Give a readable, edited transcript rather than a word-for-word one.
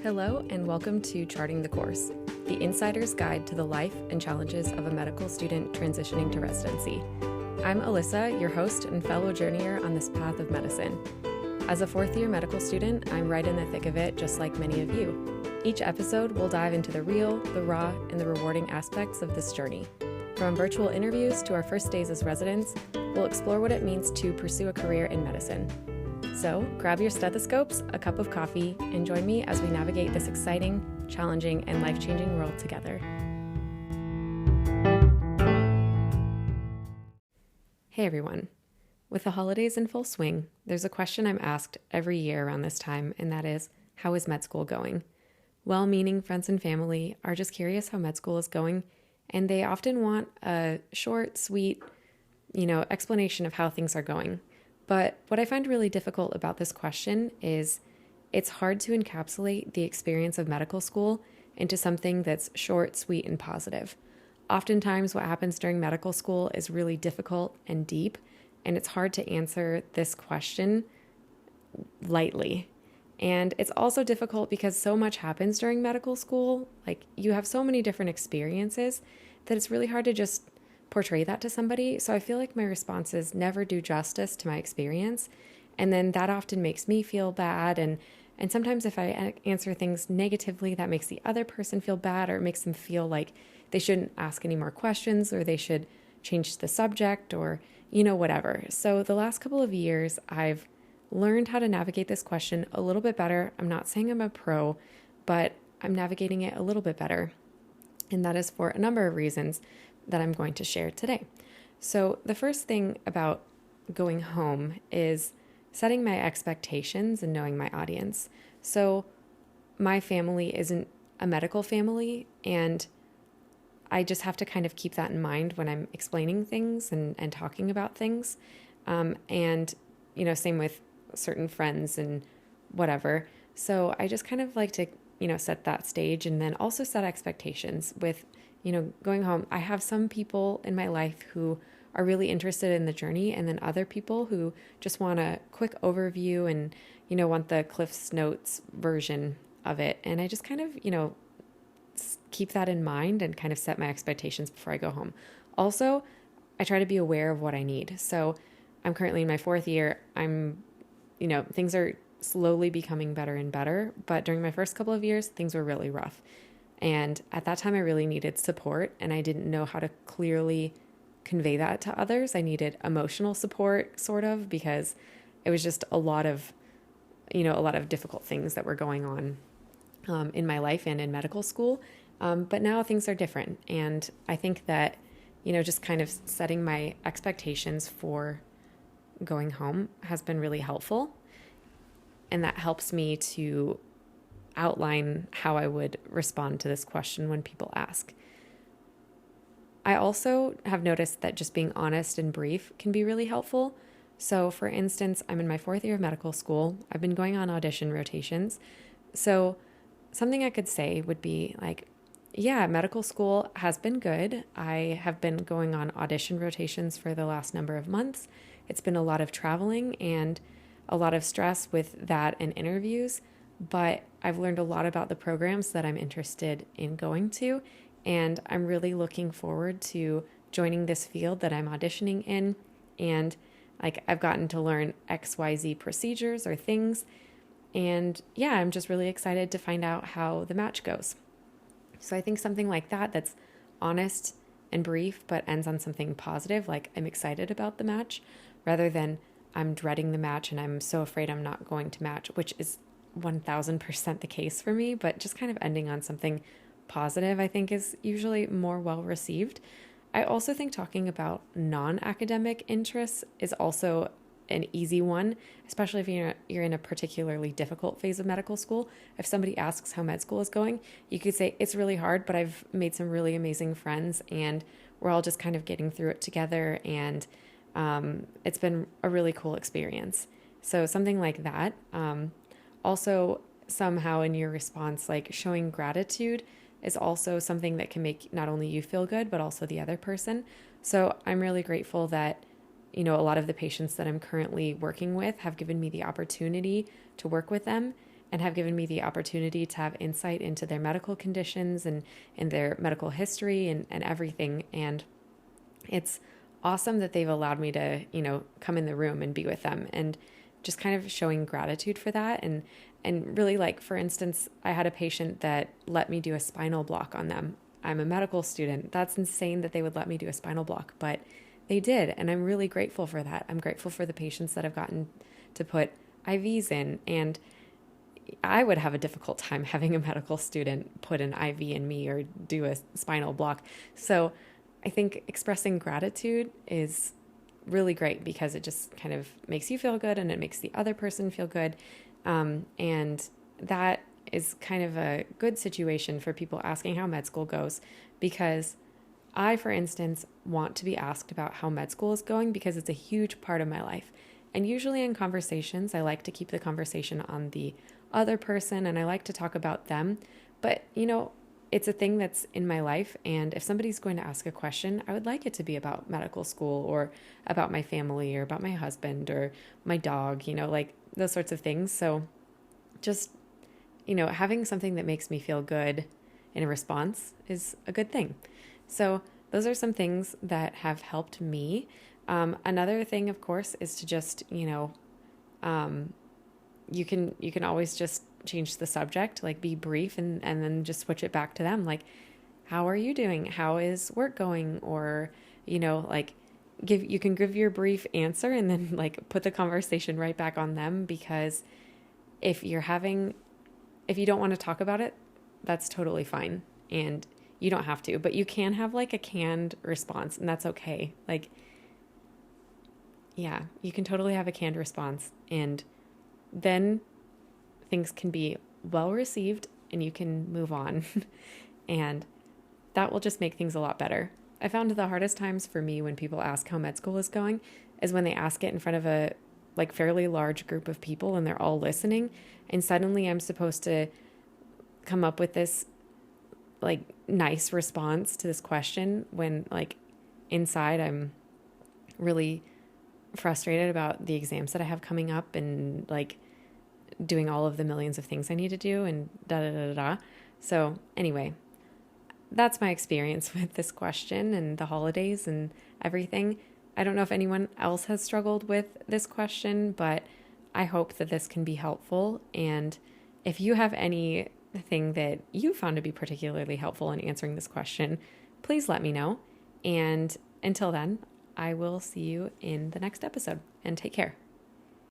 Hello and welcome to Charting the Course, the insider's guide to the life and challenges of a medical student transitioning to residency. I'm Alyssa, your host and fellow journeyer on this path of medicine. As a fourth-year medical student, I'm right in the thick of it, just like many of you. Each episode will dive into the real, the raw, and the rewarding aspects of this journey. From virtual interviews to our first days as residents, we'll explore what it means to pursue a career in medicine. So grab your stethoscopes, a cup of coffee, and join me as we navigate this exciting, challenging, and life-changing world together. Hey everyone. With the holidays in full swing, there's a question I'm asked every year around this time, and that is, how is med school going? Well-meaning friends and family are just curious how med school is going, and they often want a short, sweet, explanation of how things are going. But what I find really difficult about this question is it's hard to encapsulate the experience of medical school into something that's short, sweet, and positive. Oftentimes what happens during medical school is really difficult and deep, and it's hard to answer this question lightly. And it's also difficult because so much happens during medical school. Like, you have so many different experiences that it's really hard to just portray that to somebody. So I feel like my responses never do justice to my experience. And then that often makes me feel bad. And sometimes if I answer things negatively, that makes the other person feel bad, or it makes them feel like they shouldn't ask any more questions, or they should change the subject, or, whatever. So the last couple of years, I've learned how to navigate this question a little bit better. I'm not saying I'm a pro, but I'm navigating it a little bit better. And that is for a number of reasons that I'm going to share today. So the first thing about going home is setting my expectations and knowing my audience. So my family isn't a medical family, and I just have to kind of keep that in mind when I'm explaining things and talking about things. Same with certain friends and whatever. So I just kind of like to, set that stage, and then also set expectations with going home. I have some people in my life who are really interested in the journey, and then other people who just want a quick overview and, want the Cliff's Notes version of it. And I just kind of, keep that in mind and kind of set my expectations before I go home. Also, I try to be aware of what I need. So I'm currently in my fourth year. Things are slowly becoming better and better, but during my first couple of years, things were really rough. And at that time, I really needed support, and I didn't know how to clearly convey that to others. I needed emotional support, sort of, because it was just a lot of difficult things that were going on in my life and in medical school. But now things are different. And I think that, just kind of setting my expectations for going home has been really helpful. And that helps me to outline how I would respond to this question when people ask. I also have noticed that just being honest and brief can be really helpful. So for instance, I'm in my fourth year of medical school. I've been going on audition rotations. So something I could say would be like, yeah, medical school has been good. I have been going on audition rotations for the last number of months. It's been a lot of traveling and a lot of stress with that and interviews, but I've learned a lot about the programs that I'm interested in going to, and I'm really looking forward to joining this field that I'm auditioning in. And I've gotten to learn XYZ procedures or things, and yeah, I'm just really excited to find out how the match goes. So I think something like that that's honest and brief but ends on something positive, like I'm excited about the match, rather than I'm dreading the match and I'm so afraid I'm not going to match, which is 1000% the case for me, but just kind of ending on something positive, I think, is usually more well received. I also think talking about non-academic interests is also an easy one, especially if you're in a particularly difficult phase of medical school. If somebody asks how med school is going, you could say it's really hard, but I've made some really amazing friends and we're all just kind of getting through it together, and it's been a really cool experience. So something like that. Also, somehow in your response, like showing gratitude is also something that can make not only you feel good, but also the other person. So I'm really grateful that, a lot of the patients that I'm currently working with have given me the opportunity to work with them. and have given me the opportunity to have insight into their medical conditions and their medical history and everything. And it's awesome that they've allowed me to, come in the room and be with them, and just kind of showing gratitude for that. And really, like, for instance, I had a patient that let me do a spinal block on them. I'm a medical student. That's insane that they would let me do a spinal block, but they did. And I'm really grateful for that. I'm grateful for the patients that have gotten to put IVs in. And I would have a difficult time having a medical student put an IV in me or do a spinal block. So I think expressing gratitude is really great, because it just kind of makes you feel good and it makes the other person feel good. And that is kind of a good situation for people asking how med school goes, because I, for instance, want to be asked about how med school is going, because it's a huge part of my life. And usually in conversations, I like to keep the conversation on the other person and I like to talk about them. But, it's a thing that's in my life. And if somebody's going to ask a question, I would like it to be about medical school or about my family or about my husband or my dog, like those sorts of things. So just, having something that makes me feel good in a response is a good thing. So those are some things that have helped me. Another thing, of course, is to just, you can always just change the subject, like be brief and then just switch it back to them. Like, how are you doing? How is work going? Or, like you can give your brief answer and then like put the conversation right back on them, because if you don't want to talk about it, that's totally fine. And you don't have to, but you can have like a canned response, and that's okay. Like, yeah, you can totally have a canned response, and then things can be well received and you can move on. And that will just make things a lot better. I found the hardest times for me when people ask how med school is going is when they ask it in front of a like fairly large group of people and they're all listening. And suddenly I'm supposed to come up with this like nice response to this question when like inside I'm really frustrated about the exams that I have coming up and like doing all of the millions of things I need to do and da da da da. So anyway, that's my experience with this question and the holidays and everything. I don't know if anyone else has struggled with this question, but I hope that this can be helpful. And if you have anything that you found to be particularly helpful in answering this question, please let me know. And until then, I will see you in the next episode, and take care.